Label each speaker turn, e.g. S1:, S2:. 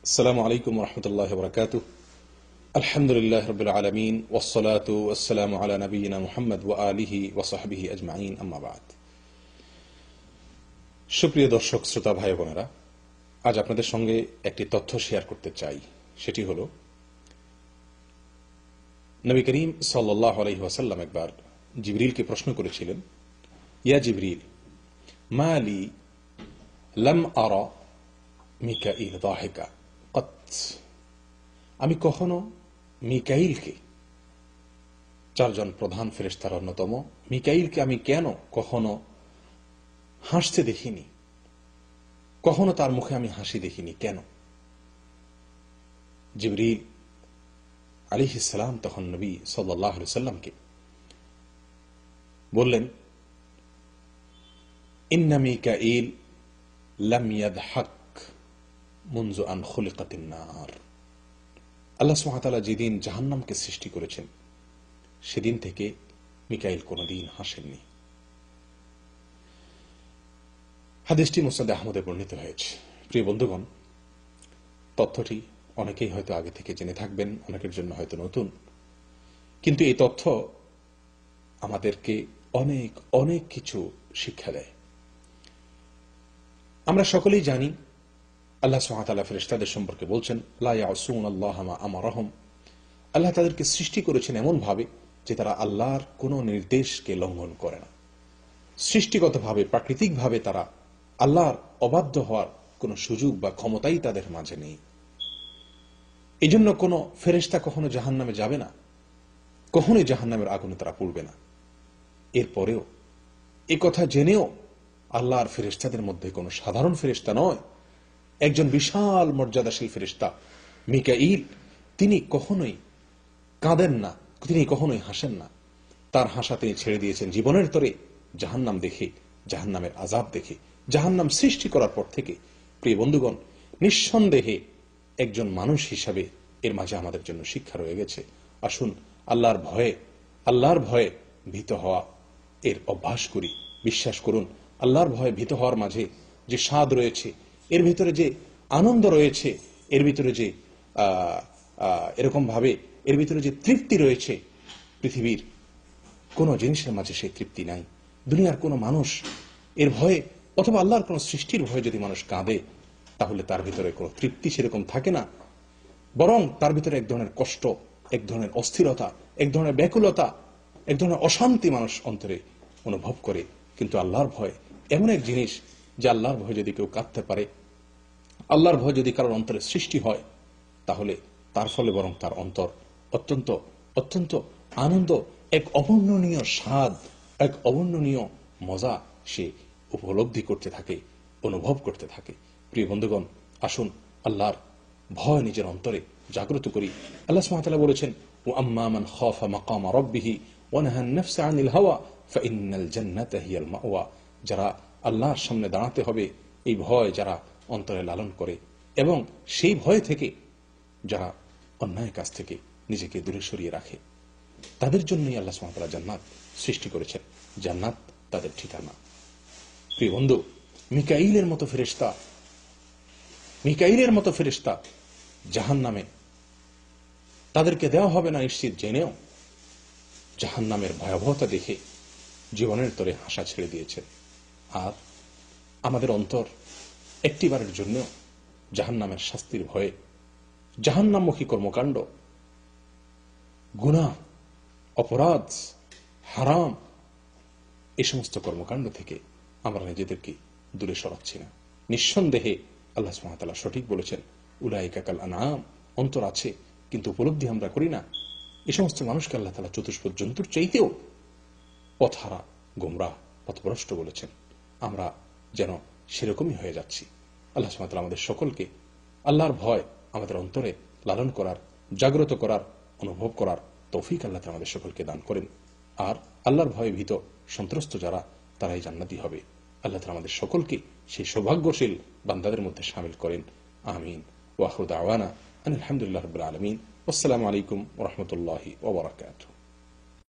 S1: আসসালামু আলাইকুম রহমতুল্লাহ বরকাতুহ। আলহামদুলিল্লাহ রবিল আলমিন ওয়াসসালাতু ওয়াসসালামু আলা নবিয়িনা মুহাম্মদ ওয়া আলিহি ওয়া সাহবিহি আজমাইন, আম্মা বাদ। সুপ্রিয় দর্শক শ্রোতা ভাই বোনেরা, আজ আপনাদের সঙ্গে একটি তথ্য শেয়ার করতে চাই। সেটি হল, নবী করিম সাল্লাল্লাহু আলাইহি ওয়াসাল্লাম একবার জিবরিলকে প্রশ্ন করেছিলেন, ইয়া জিবরিল, মা লি লাম আরা মিকাইল দাহিকা কত। আমি কখনো মিকাইলকে, চারজন প্রধান ফেরেশতার অন্যতম মিকাইলকে আমি কেন কখনো হাসতে দেখিনি, কখনো তার মুখে আমি হাসি দেখিনি, কেন? জিবরিল আলাইহিস সালাম তখন নবী সাল্লাল্লাহু আলাইহি সাল্লামকে বললেন, ইন্না মিকাইল লাম ইয়াদহাক মুনযু আন খুলিকাতিন নার। আল্লাহ সুবহানাহু ওয়া তাআলা যেদিন জাহান্নামকে সৃষ্টি করেছেন সেদিন থেকে মিকাইল কোনদিন হাসেননি। হাদিসটি মুসনাদ আহমদে বর্ণিত হয়েছে। প্রিয় বন্ধুগণ, তথ্যটি অনেকেই হয়তো আগে থেকে জেনে থাকবেন, অনেকের জন্য হয়তো নতুন, কিন্তু এই তথ্য আমাদেরকে অনেক অনেক কিছু শিক্ষা দেয়। আমরা সকলেই জানি আল্লাহ সুবহানাহু ওয়া তাআলা ফেরেশতাদের সম্পর্কে বলছেন, লা ইয়াসুনাল্লাহা মা আমারাহুম। আল্লাহ তাদেরকে সৃষ্টি করেছেন এমন ভাবে যে তারা আল্লাহর কোন নির্দেশকে লঙ্ঘন করে না। সৃষ্টিগতভাবে, প্রাকৃতিকভাবে তারা আল্লাহর অবাধ্য হওয়ার কোন সুযোগ বা ক্ষমতাই তাদের মাঝে নেই। এই জন্য কোন ফেরেশতা কখনো জাহান্নামে যাবে না, কখনোই জাহান্নামের আগুনে তারা পড়বে না। এরপরেও এই কথা জেনেও আল্লাহর ফেরেশতাদের মধ্যে কোন সাধারণ ফেরেশতা নয়, একজন বিশাল মর্যাদাশীল ফেরেশতা মিকাইল, তিনি কখনোই কাঁদেন না, তিনি কখনোই হাসেন না। তার হাসা তিনি ছেড়ে দিয়েছেন জীবনের তরে জাহান্নাম দেখে, জাহান্নামের আযাব দেখে, জাহান্নাম সৃষ্টি করার পর থেকে। প্রিয় বন্ধুগণ, নিঃসন্দেহে একজন মানুষ হিসাবে এর মাঝে আমাদের জন্য শিক্ষা রয়ে গেছে। আসুন আল্লাহর ভয়ে ভীত হওয়া এর অভ্যাস করি। বিশ্বাস করুন, আল্লাহর ভয়ে ভীত হওয়ার মাঝে যে স্বাদ রয়েছে, এর ভিতরে যে আনন্দ রয়েছে, এর ভিতরে যে এরকম ভাবে এর ভিতরে যে তৃপ্তি রয়েছে, পৃথিবীর কোন জিনিসের মাঝে সেই তৃপ্তি নাই। দুনিয়ার কোন মানুষ এর ভয়ে অথবা আল্লাহর কোন সৃষ্টির ভয়ে যদি মানুষ কাঁদে, তাহলে তার ভিতরে কোন তৃপ্তি সেরকম থাকে না, বরং তার ভিতরে এক ধরনের কষ্ট, এক ধরনের অস্থিরতা, এক ধরনের ব্যাকুলতা, এক ধরনের অশান্তি মানুষ অন্তরে অনুভব করে। কিন্তু আল্লাহর ভয় এমন এক জিনিস যে আল্লাহর ভয় যদি কেউ কাঁদতে পারে, আল্লাহর ভয় যদি কারোর অন্তরে সৃষ্টি হয়, তাহলে তার ফলে বরং তার অন্তর অত্যন্ত অত্যন্ত আনন্দ, এক অবর্ণনীয় স্বাদ, এক অবর্ণনীয় মজা সে উপলব্ধি করতে থাকে, অনুভব করতে থাকে। প্রিয় বন্ধুগণ, আসুন আল্লাহর ভয় নিজের অন্তরে জাগ্রত করি। আল্লাহ সুবহানাহু ওয়া তাআলা বলেছেন, ওয়া আম্মা মান খাফা মাকামা রাব্বিহি ওয়া নাহা আন-নাফসা আনিল হাওয়া ফাইন্নাল জান্নাতা হিয়াল মাওয়া। যারা আল্লাহর সামনে দাঁড়াতে হবে, এই ভয় যারা অন্তরে লালন করে এবং সেই ভয় থেকে যারা অন্যায় কাজ থেকে নিজেকে দূরে সরিয়ে রাখে, তাদের জন্যই আল্লাহ সুবহানাহু ওয়া তাআলা জান্নাত সৃষ্টি করেছেন। জান্নাত তাদের ঠিকানা। প্রিয় বন্ধু, মিকাইলের মতো ফেরেশতা জাহান্নামে তাদেরকে দেওয়া হবে না নিশ্চিত জেনেও জাহান্নামের ভয়াবহতা দেখে জীবনের তরে হাসা ছেড়ে দিয়েছেন। আর আমাদের অন্তর একটিবারের জন্য জাহান্নামের শাস্তির ভয়ে, জাহান্নামমুখী কর্মকাণ্ড, গুনাহ, অপরাধ, হারাম, এই সমস্ত কর্মকাণ্ড থেকে আমরা নিজেদেরকে দূরে সরাচ্ছি না। নিঃসন্দেহে আল্লাহ সুবহানাহু ওয়া তাআলা সঠিক বলেছেন, উলাইকা কাল আনআম। অন্তর আছে কিন্তু উপলব্ধি আমরা করি না। এই সমস্ত মানুষকে আল্লাহ তাআলা চতুষ্পদ জন্তুর চাইতেও পথহারা, গোমরাহ, পথভ্রষ্ট বলেছেন। আমরা যেন সেরকমই হয়ে যাচ্ছি। আল্লাহ সুবহানাহু ওয়া তাআলা আমাদের সকলকে আল্লাহর ভয় আমাদের অন্তরে লালন করার, জাগ্রত করার, অনুভব করার তৌফিক আল্লাহ তাআলা আমাদের সকলকে দান করেন। আর আল্লাহর ভয়ে ভীত সন্ত্রস্ত যারা, তারাই জান্নাতি হবে। আল্লাহ তাআলা আমাদের সকলকে সেই সৌভাগ্যশীল বান্দাদের মধ্যে শামিল করেন। আমিন। ওয়া আখিরু দাওয়ানা আলহামদুলিল্লাহি রাব্বিল আলামিন। আসসালামু আলাইকুম ওয়া রাহমাতুল্লাহি ওয়া বারাকাতুহু।